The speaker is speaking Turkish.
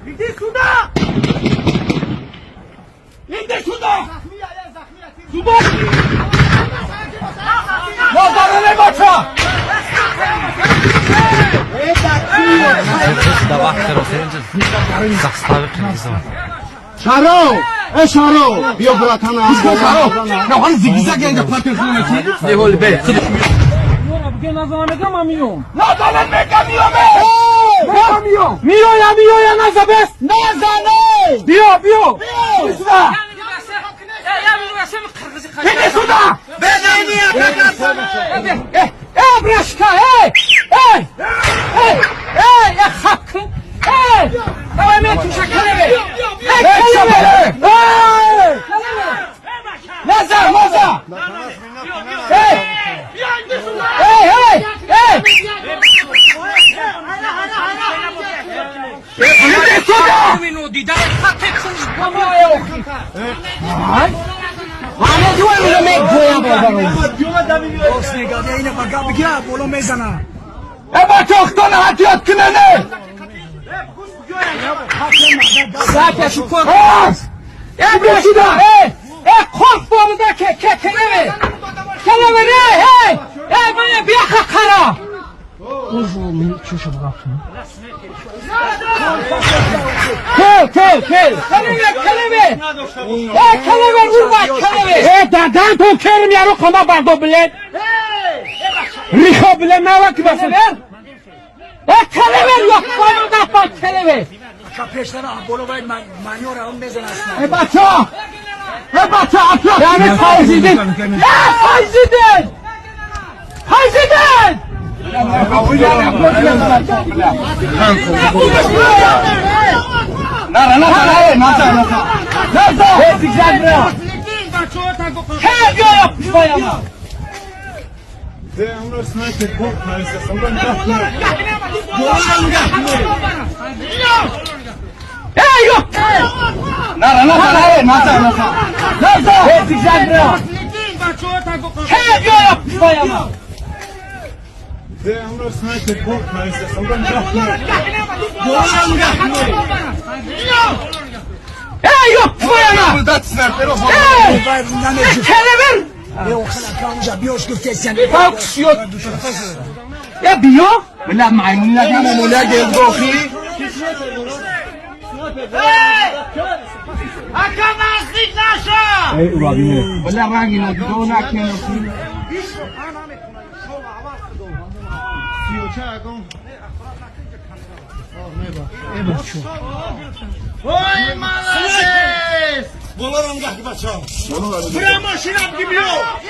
İndir suda! İndir suda! Suda! Nazarı ne baça? Шаро! Шаро! Бьё, братана! Шаро! No, он зигзаг я платил хунати. Не воли бе. Nazarı ne kamiyon? Miyo ya nazabes! Nazane! Biyo! Suda! İndir suda! Braşka! Hakkı! Devam et uşakları! Kelebe! Nazar! Hey! İndir suda! Ane diyor öyle mektuya bakalım. Çoktan atıyor kınını. Zaten şu korkmaz. Bir şu da. Korkma bu da kelebe. Kelebe ne? Bana bir kakara. Uzun çuşu bıraksın. Kel. Kelebe. Kelebe vurma kelebe. Dadan to kerim yaro kama bardo bilet. Rikho bilet ne var ki baseler? Kelebe yok bana da bak kelebe. Kapeşlere abolovay manyora on mezen aslında. Baça atla. Yani faizidin. Faizidin. Ya biyo? Bila maymunlar geldi okey. Akamazlık naşa. Bila rangin dona keno. Oy malades! Bolarım gah baça. Bura maşinam gibi yok.